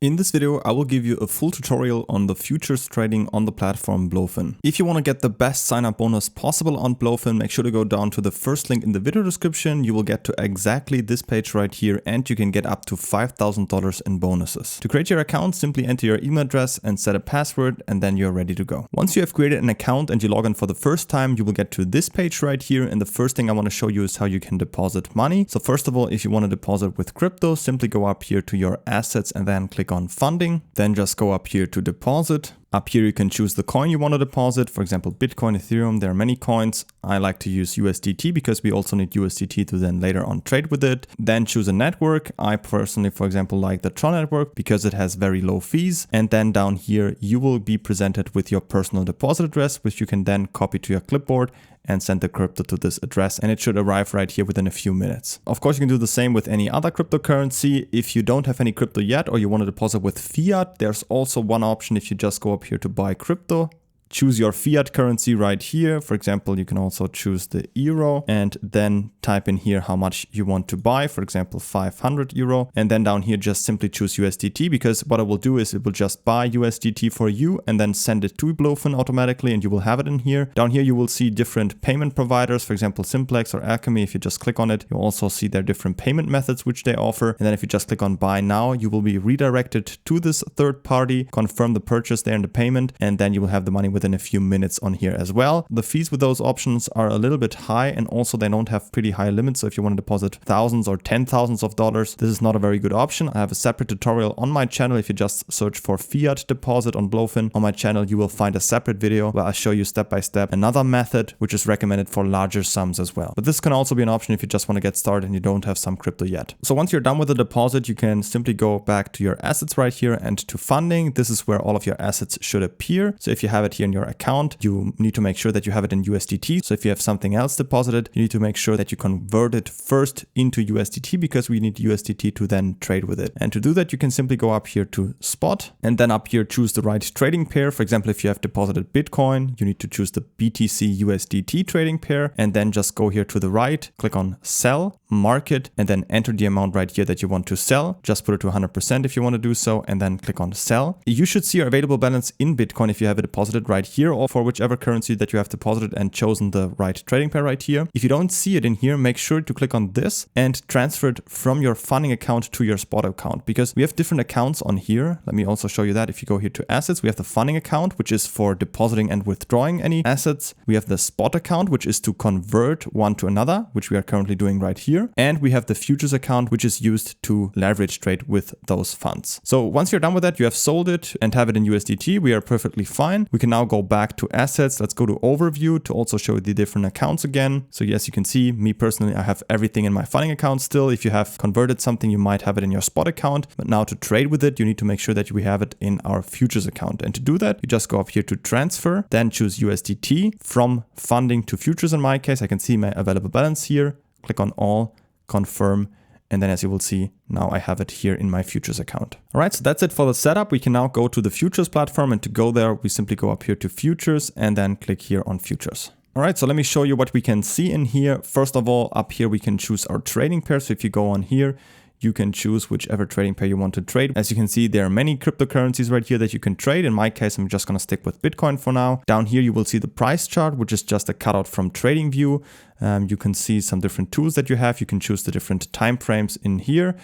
In this video, I will give you a full tutorial on the futures trading on the platform BloFin. If you want to get the best sign-up bonus possible on BloFin, make sure to go down to the first link in the video description. You will get to exactly this page right here and you can get up to $5,000 in bonuses. To create your account, simply enter your email address and set a password and then you're ready to go. Once you have created an account and you log in for the first time, you will get to this page right here. And the first thing I want to show you is how you can deposit money. So first of all, if you want to deposit with crypto, simply go up here to your assets and then click on funding, then just go up here to deposit. Up here you can choose the coin you want to deposit, for example Bitcoin, Ethereum, there are many coins. I like to use USDT because we also need USDT to then later on trade with it. Then choose a network. I personally, for example, like the Tron network because it has very low fees. And then down here you will be presented with your personal deposit address, which you can then copy to your clipboard and send the crypto to this address, and it should arrive right here within a few minutes. Of course, you can do the same with any other cryptocurrency. If you don't have any crypto yet or you want to deposit with fiat, there's also one option. If you just go up here to buy crypto, choose your fiat currency right here. For example, you can also choose the euro and then type in here how much you want to buy, for example 500 euro, and then down here just simply choose USDT, because what it will do is it will just buy USDT for you and then send it to BloFin automatically and you will have it in here. Down here you will see different payment providers, for example Simplex or Alchemy. If you just click on it, you'll also see their different payment methods which they offer, and then if you just click on buy now, you will be redirected to this third party, confirm the purchase there and the payment, and then you will have the money within a few minutes on here as well. The fees with those options are a little bit high, and also they don't have pretty high limits. So if you want to deposit thousands or $10,000s of dollars, this is not a very good option. I have a separate tutorial on my channel. If you just search for fiat deposit on BloFin on my channel, you will find a separate video where I show you step by step another method which is recommended for larger sums as well. But this can also be an option if you just want to get started and you don't have some crypto yet. So once you're done with the deposit, you can simply go back to your assets right here and to funding. This is where all of your assets should appear. So if you have it here in your account, you need to make sure that you have it in USDT. So if you have something else deposited, you need to make sure that you convert it first into USDT, because we need USDT to then trade with it. And to do that, you can simply go up here to spot and then up here choose the right trading pair. For example, if you have deposited Bitcoin, you need to choose the BTC USDT trading pair and then just go here to the right, click on sell, market, and then enter the amount right here that you want to sell. Just put it to 100% if you want to do so, and then click on sell. You should see your available balance in Bitcoin if you have it deposited right here, or for whichever currency that you have deposited and chosen the right trading pair right here. If you don't see it in here, make sure to click on this and transfer it from your funding account to your spot account, because we have different accounts on here. Let me also show you that. If you go here to assets, we have the funding account, which is for depositing and withdrawing any assets. We have the spot account, which is to convert one to another, which we are currently doing right here. And we have the futures account, which is used to leverage trade with those funds. So once you're done with that, you have sold it and have it in USDT. We are perfectly fine. We can now go back to assets. Let's go to overview to also show the different accounts again. So yes, you can see me personally, I have everything in my funding account still. If you have converted something, you might have it in your spot account, but now to trade with it, you need to make sure that we have it in our futures account. And to do that, you just go up here to transfer, then choose USDT from funding to futures. In my case, I can see my available balance here, click on all, confirm, and then as you will see, now I have it here in my futures account. All right, so that's it for the setup. We can now go to the futures platform, and to go there, we simply go up here to futures and then click here on futures. All right, so let me show you what we can see in here. First of all, up here, we can choose our trading pair. So if you go on here, you can choose whichever trading pair you want to trade. As you can see, there are many cryptocurrencies right here that you can trade. In my case, I'm just going to stick with Bitcoin for now. Down here, you will see the price chart, which is just a cutout from TradingView. You can see some different tools that you have. You can choose the different time frames in here.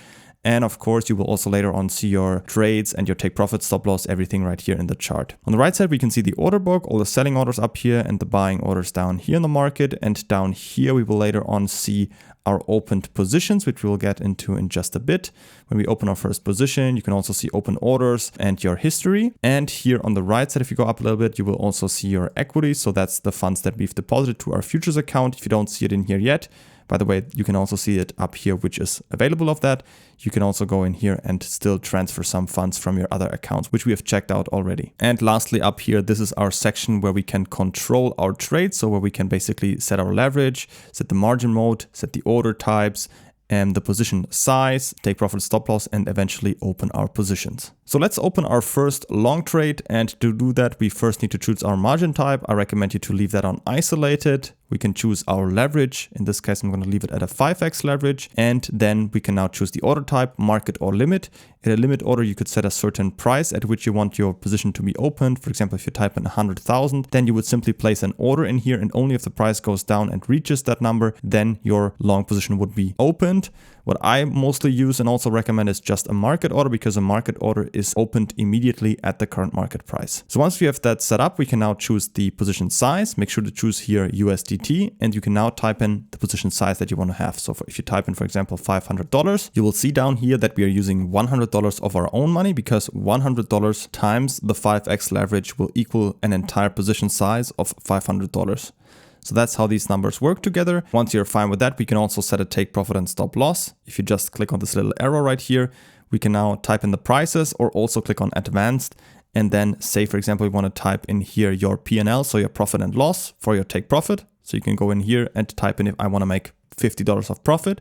And of course, you will also later on see your trades and your take profit, stop loss, everything right here in the chart. On the right side, we can see the order book, all the selling orders up here and the buying orders down here in the market. And down here, we will later on see our opened positions, which we'll get into in just a bit. When we open our first position, you can also see open orders and your history. And here on the right side, if you go up a little bit, you will also see your equity. So that's the funds that we've deposited to our futures account. If you don't see it in here yet, by the way, you can also see it up here, which is available of that. You can also go in here and still transfer some funds from your other accounts, which we have checked out already. And lastly, up here, this is our section where we can control our trades. So where we can basically set our leverage, set the margin mode, set the order types, and the position size, take profit, stop loss, and eventually open our positions. So let's open our first long trade, and to do that we first need to choose our margin type. I recommend you to leave that on isolated. We can choose our leverage. In this case I'm going to leave it at a 5x leverage, and then we can now choose the order type, market or limit. In a limit order you could set a certain price at which you want your position to be opened. For example, if you type in 100,000, then you would simply place an order in here, and only if the price goes down and reaches that number, then your long position would be opened. What I mostly use and also recommend is just a market order, because a market order is opened immediately at the current market price. So once we have that set up, we can now choose the position size. Make sure to choose here USDT, and you can now type in the position size that you want to have. So if you type in, for example, $500, you will see down here that we are using $100 of our own money, because $100 times the 5x leverage will equal an entire position size of $500. So that's how these numbers work together. Once you're fine with that, we can also set a take profit and stop loss. If you just click on this little arrow right here, we can now type in the prices, or also click on advanced, and then say, for example, we want to type in here your P&L, so your profit and loss for your take profit. So you can go in here and type in, if I want to make $50 of profit,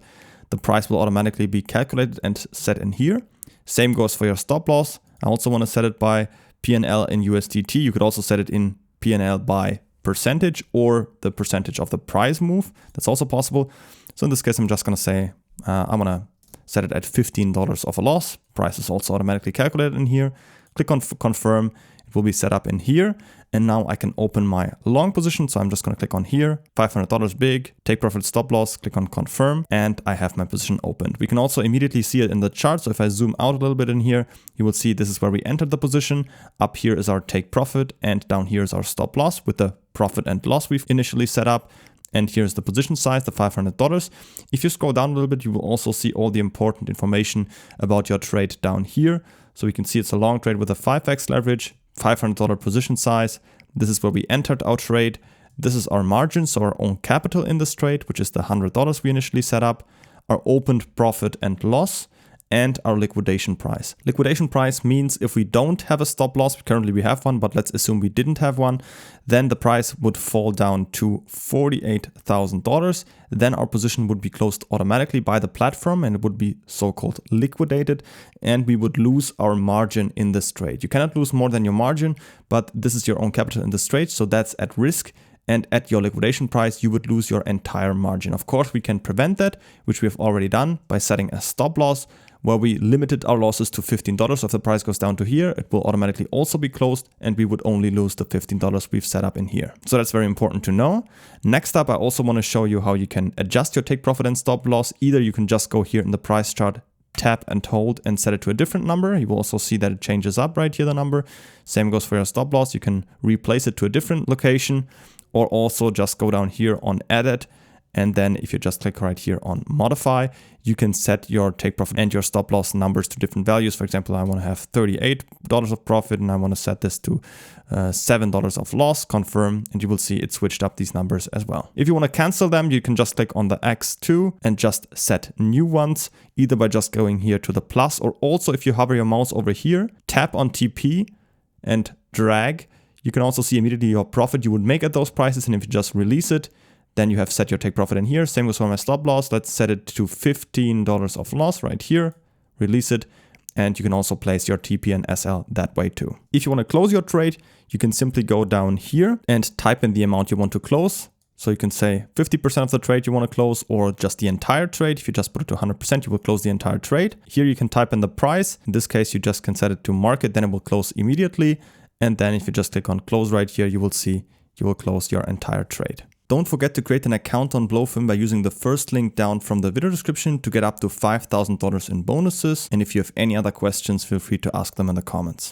the price will automatically be calculated and set in here. Same goes for your stop loss. I also want to set it by P&L in USDT. You could also set it in P&L by percentage, or the percentage of the price move. That's also possible. So in this case, I'm just going to say I want to set it at $15 of a loss. Price is also automatically calculated in here. Click on confirm. It will be set up in here. And now I can open my long position. So I'm just going to click on here, $500 big, take profit, stop loss, click on confirm, and I have my position opened. We can also immediately see it in the chart. So if I zoom out a little bit in here, you will see this is where we entered the position. Up here is our take profit, and down here is our stop loss with the profit and loss we've initially set up. And here's the position size, the $500. If you scroll down a little bit, you will also see all the important information about your trade down here. So we can see it's a long trade with a 5x leverage, $500 position size. This is where we entered our trade. This is our margin, so our own capital in this trade, which is the $100 we initially set up, our opened profit and loss, and our liquidation price. Liquidation price means if we don't have a stop loss, currently we have one, but let's assume we didn't have one, then the price would fall down to $48,000. Then our position would be closed automatically by the platform, and it would be so-called liquidated, and we would lose our margin in this trade. You cannot lose more than your margin, but this is your own capital in this trade, so that's at risk. And at your liquidation price, you would lose your entire margin. Of course, we can prevent that, which we have already done by setting a stop loss, where we limited our losses to $15. If the price goes down to here, it will automatically also be closed, and we would only lose the $15 we've set up in here. So that's very important to know. Next up, I also want to show you how you can adjust your take profit and stop loss. Either you can just go here in the price chart, tap and hold and set it to a different number. You will also see that it changes up right here, the number. Same goes for your stop loss. You can replace it to a different location, or also just go down here on edit. And then if you just click right here on modify, you can set your take profit and your stop loss numbers to different values. For example, I want to have $38 of profit, and I want to set this to $7 of loss, confirm, and you will see it switched up these numbers as well. If you want to cancel them, you can just click on the X2 and just set new ones, either by just going here to the plus, or also if you hover your mouse over here, tap on TP and drag, you can also see immediately your profit you would make at those prices. And if you just release it, then you have set your take profit in here. Same goes for my stop loss. Let's set it to $15 of loss right here, release it. And you can also place your TP and SL that way too. If you want to close your trade, you can simply go down here and type in the amount you want to close. So you can say 50% of the trade you want to close, or just the entire trade. If you just put it to 100%, you will close the entire trade. Here you can type in the price. In this case, you just can set it to market, then it will close immediately. And then if you just click on close right here, you will see you will close your entire trade. Don't forget to create an account on BloFin by using the first link down from the video description to get up to $5,000 in bonuses. And if you have any other questions, feel free to ask them in the comments.